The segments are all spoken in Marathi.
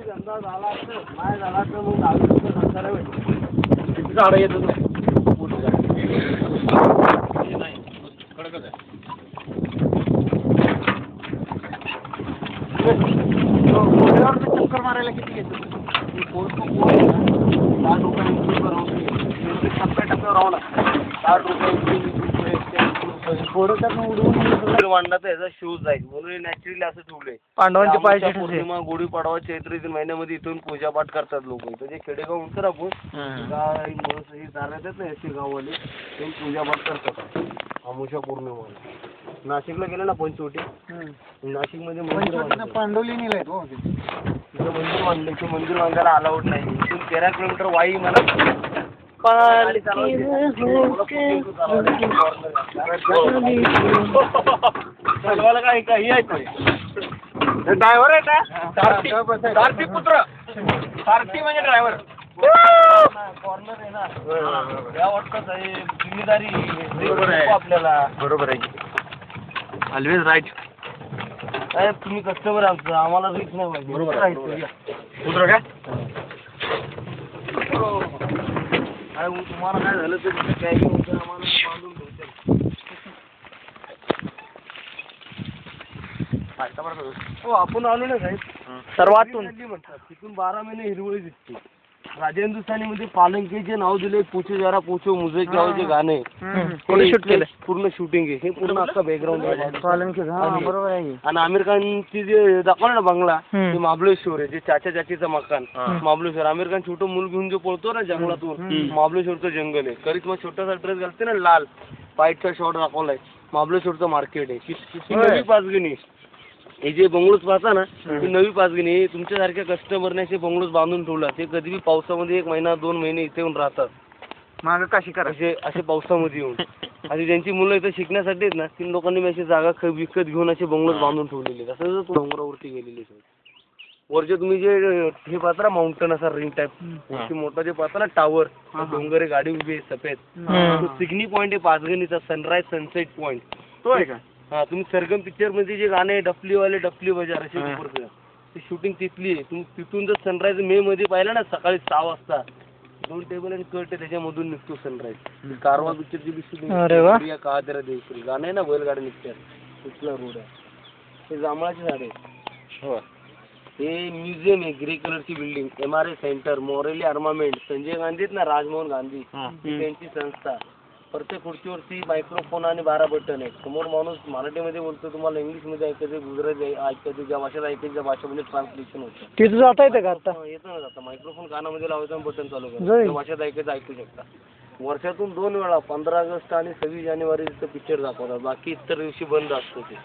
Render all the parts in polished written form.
धंदा झाला तर नाही झाला तर मग 10 संसार भेटतो. किती झाडं येतच नाही नाही कडकच आहे. चक्कर मारायला किती घेतो? 60 रुपये टप्प्याटप्प्यावर राहू लागतं. 60 रुपये वांडाचा याचा शूज जाईल म्हणून नॅचरली असं ठेवलंय. पांडवांचे पाय पौर्णिमा गुढीपाडवा चैत्र महिन्यामध्ये इथून पूजापाठ करतात लोक. इथं जे खेडेगाव म्हणतात आपण जाण्यात ना असे गाववाले ते पूजापाठ करतात अमावस्या पौर्णिमा. नाशिकला गेलं ना पंचवटी, नाशिक मध्ये पांडवली नेलाय तो तिथं मंदिर बांधलं. ते मंदिर बांधायला अलाउड नाही. इथून 13 किलोमीटर वाई मला चालवायला काय काही आहे ड्रायव्हर आहे का? सारथी पुत्र सारथी म्हणजे ड्रायव्हर. कॉर्नर आहे ना या वाटतच आहे. जिम्मेदारी आपल्याला बरोबर आहे. Always right. काय तुम्ही कस्टमर आमचं आम्हाला रिस्क नाही पाहिजे. बरोबर पुत्र काय तुम्हाला काय झालं तर काय आम्हाला बांधून हो आपण आलो ना साहेब सर्वातून म्हणतात. तिथून 12 महिने हिरवळी दिसते. राजा हिंदुस्थानीमध्ये पालंकीचे नाव दिले. पूछो जरा पूछो मुझे क्या जे गाणे शूट केलं पूर्ण शूटिंग आहे. हे पूर्ण अख्खा बॅकग्राऊंड आहे. बरोबर आहे. आणि आमिर खानची जे दाखवलं ना बंगला ते महाबळेश्वर आहे. जे चाचा चाचीचं मकान महाबळेश्वर. आमिर खान छोटं मूल घेऊन जो पळतो ना जंगलातून महाबळेश्वरचं जंगल आहे. करिश्मा छोटासा ड्रेस घालते ना लाल फाईटचा शॉट दाखवलाय. महाबळेश्वरचं मार्केट आहे. नवी पाचगणी हे जे बंगलोज पाहता ना ती नवी पाचगणी. तुमच्यासारख्या कस्टमरने असे बंगलोज बांधून ठेवला. ते कधी पावसामध्ये 1 महिना 2 महिने इथे येऊन राहतात. मागं काशी करा असे पावसामध्ये येऊन. आणि ज्यांची मुलं इथं शिकण्यासाठी आहेत ना 3 लोकांनी अशी जागा विकत घेऊन असे बंगलोज बांधून ठेवलेले. असं डोंगरावरती गेलेले वरचे तुम्ही जे हे पाहता ना माउंटन असा रिंग टाईप मोठा जे पाहता ना टावर डोंगर गाडी उभी आहे सफेद. सिग्नी पॉईंट आहे पाचगणीचा. सनराईज सनसेट पॉईंट तो आहे का? हा तुम्ही सरगम पिक्चर मध्ये जे गाणे डफलीवाले डफली बाजार असे ते शूटिंग तिथली आहे. तुम्ही तिथून जर सनराईज मे मध्ये पाहिलं ना सकाळी 6 वाजता 2 टेबल आणि कट आहे त्याच्यामधून निघतो सनराईज. कारवा पिक्चरची बी शूटिंग का तेरा देवश्री गाणं आहे ना बैलगाडी निघतात तिथला रोड आहे. हे जांभळाचे झाड आहे. हो हे म्युझियम आहे. ग्रे कलरची बिल्डिंग. MRA सेंटर मोरेली आर्मामेंट. संजय गांधी आहेत ना राजमोहन गांधी त्यांची संस्था. प्रत्येक खुर्चीवरती मायक्रोफोन आणि 12 बटन आहेत. समोर माणूस मराठीमध्ये बोलतो. तुम्हाला इंग्लिशमध्ये ऐकायचं गुजराती ऐकायचं ज्या भाषेत ऐकायचं त्या भाषेमध्ये ट्रान्सलेशन होतं. तिथं जाता येतं का आता? येतं ना जाता. मायक्रोफोन कानामध्ये लावायचं बटन चालू करायचं. त्या भाषेत ऐकायचं ऐकू शकता. वर्षातून 2 वेळा 15 ऑगस्ट आणि 26 जानेवारी तिथं पिक्चर दाखवतात. बाकी इतर दिवशी बंद असतो ते.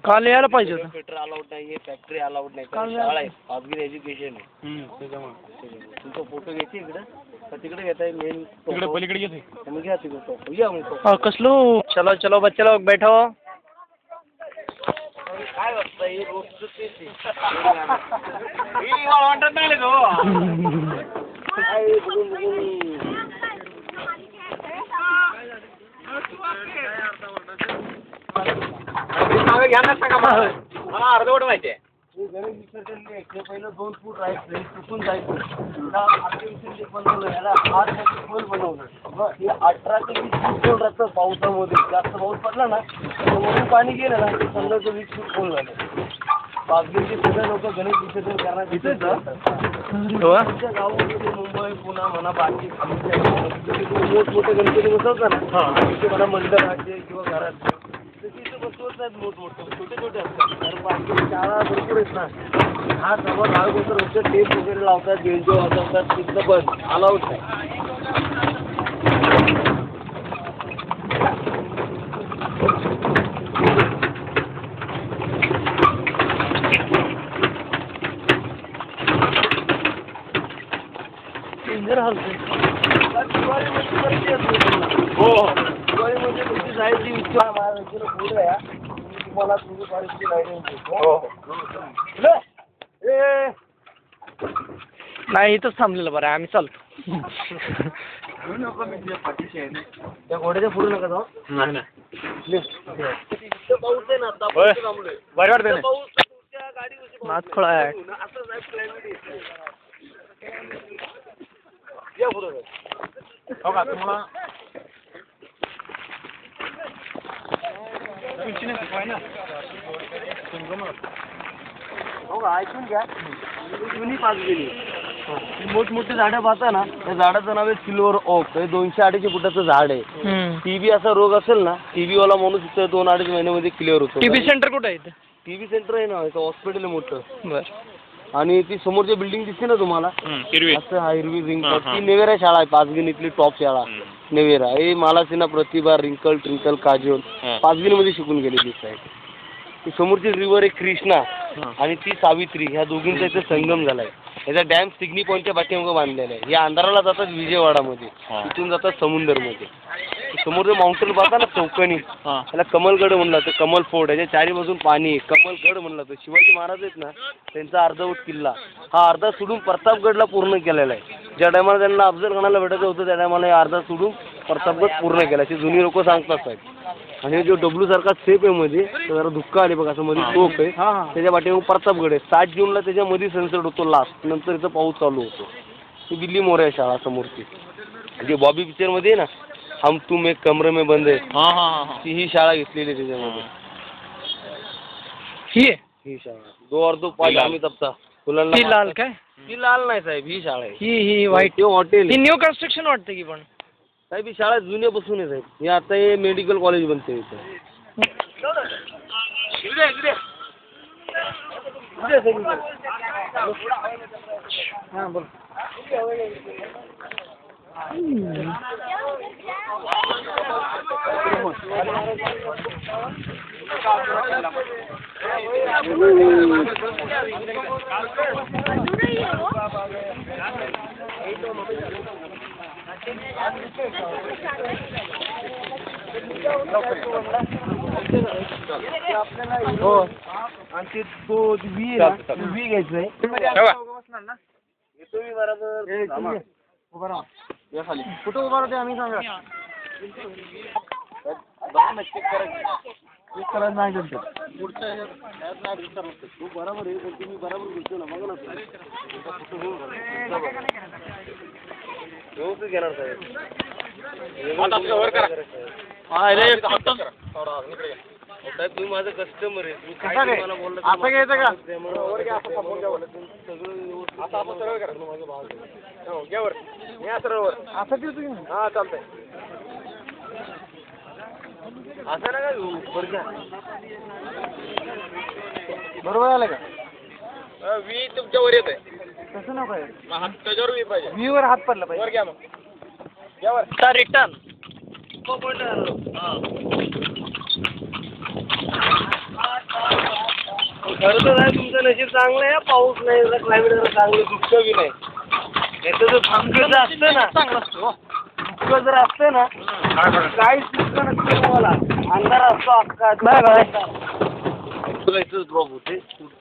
काल यायला पाहिजे होतं. थिएटर अलाउड नाही. फॅक्टरी अलाउड नाही. शाळा आहे. खाजगी एज्युकेशन आहे. त्याच्यामुळे तुमचा फोटो घ्यायची इकडे तिकडे घेता येईल. मेन तिकडे पलीकडे घेते मग घ्या तिकडे या कसलो. चलो चलो बच्चे लोग बैठो. काय वाटतं रोज वाटत नाही घ्या ना सांगा मला अर्धवट माहिती आहे. गणेश विसर्जन पहिलं 2 फूट राहायचं चुकून जायचं आर्टिफिशियल बनवलं याला 8 खोल बनवलं. हे 18 ते 20 फूट खोल राहतं. पावसामध्ये जास्त पाऊस पडला ना वरून पाणी गेलं ना 15 ते 20 फूट खोल झालं. पाचगणचे सगळे लोक गणेश विसर्जन करणार इथेच तुमच्या गावामध्ये मुंबई पुणे म्हणा बाकी मोठमोठे गणपती बसवतात ना तिथे म्हणा मंदिराचे किंवा घरात तिथे बसवत नाहीत. मोठमोठे छोटे छोटे असतात. कारण पाचगणी शाळा भरपूर आहेत ना. हा सर्व गावबद्दल होतं टेप वगैरे लावतात. बेंजो वाजवतात. तिथलं बंद अलाउड नाही. हो दिवाळीमध्ये तुमची जायची इच्छा पुढे या तुम्हाला तुझी परिस्थिती नाही इथंच थांबलेलं बरं आहे. आम्ही चालतो. त्या घोड्याच्या पुढे नका जाऊ. पाऊस आहे ना आता, बरं वाटतं नाही. नाच खोळा आहे. हो का तुम्हाला हो का, ऐकून घ्या. जुनी पाचगणी मोठमोठी झाडं पाहता ना, त्या झाडाचं नाव आहे सिल्वर ओक. हे 200-250 फुटाचं झाड आहे. टीबी असा रोग असेल ना, टीबी वाला माणूस इथं 2-2.5 महिन्यामध्ये क्लिअर होतो. टीबी सेंटर कुठे आहे इथे? टीबी सेंटर आहे ना, इथं हॉस्पिटल आहे मोठं. बरं. आणि ती समोरची बिल्डिंग दिसते ना तुम्हाला, हिरवी असं हा हिरवी रिंग, ती नेवेरा शाळा आहे, पाचगणीतली टॉप शाळा नेवेरा. हे मालासीना, प्रतिभा, रिंकल, ट्रिंकल, काजोल पाचगणीमध्ये शिकून गेलेली आहे. ती समोरची रिव्हर आहे कृष्णा आणि ती सावित्री, ह्या दोघींचा इथे संगम झालाय. याचा डॅम सिग्नी पॉईंटच्या पाठीमागे बांधलेला आहे. या अंधाराला जातात विजयवाडामध्ये, तिथून जातात समुंदरमध्ये. समोरचं माउंटेन पाहता ना चौकणी, त्याला कमलगड म्हणलं तर कमल फोर्ट, याच्या चारी बाजून पाणी आहे, कमलगड म्हणलं तर. शिवाजी महाराज आहेत ना, त्यांचा अर्धवट किल्ला हा अर्धा सोडून प्रतापगडला पूर्ण केलेला आहे. ज्या टायमाला त्यांना अफजल खानाला भेटायचं होतं त्या टायमाला अर्धा सोडून प्रतापगड पूर्ण केला, अशी जुनी लोक सांगतात साहेब. आणि जो डब्ल्यू सारखा सेप आहे मध्ये, जरा धुक्का आले बघा, असं मध्ये टोप आहे, त्याच्या पाठीमागे प्रतापगड आहे. 7 जूनला त्याच्यामध्ये सनसेट होतो लास्ट, नंतर इथं पाऊस चालू होतो. ही दिल्ली मोऱ्या शाळा समोरची, जे बॉबी पिक्चर मध्ये आहे ना, हम तुम एक कमरे में बंद आहे, ती ही शाळा घेतलेली आहे त्याच्यामध्ये. ही शाळा 2 और 2 5 अमिताभचा फुलांना लाल काय? ही लाल नाही साहेब, ही शाळा आहे. ही व्हाईट हॉटेल, ही न्यू कन्स्ट्रक्शन वाटतं की पण साहेब. ही शाळा जुन्यापासून आहे साहेब. हे आता हे मेडिकल कॉलेज बनते इथं. हां बोल. हो, आणि ते तो व्ही घ्यायचंय. येतो मी बरोबर. उभा राहा. या खाली कुठं उभा राहते आम्ही सांगा. चेक करायचं नाही जमतं. पुढच्या तू बरोबर आहे, पण तुम्ही बरोबर घेतो ना, बघा ना व्यवस्थित घेणार साहेब. साहेब तुम्ही माझं कस्टमर आहे, तुम्ही काय मला बोलला असं घ्यायचं का? सगळं आता आपण सर्व करा माझं भाव घ्यावर या सर्वर असं देऊ तुम्ही. हां चालतंय. असं नका घेऊ बरोबर आलं का? वी तुमच्यावर येत आहे तसं नको आहे. हात त्याच्यावर वी पाहिजे, वीवर हात पडला पाहिजे. वर घ्या मग यावर रिटर्न खरं तर आहे तुमचं नशीब चांगलं आहे. पाऊस नाही, क्लायमेट जरा चांगलं, दुःख बी नाही. याचं जर दुःख जर असतं ना, चांगलं असतं. दुःख जर असतं ना, काहीच दुःख नसतं तुम्हाला. अंधार असतो अख्खा ड्रॉप होते.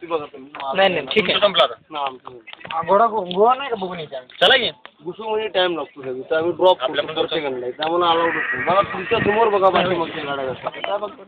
बघा तुम्ही. नाही ठीक आहे. गोवा नाही का बघून यायचा चला की घुसूमध्ये टाइम लागतो सगळं, तर आम्ही ड्रॉप करतो सेकंडला, त्यामुळे अलाउड होतो. बघा तुमच्या समोर बघा बाकी मग त्या गाड्या काय बघतो.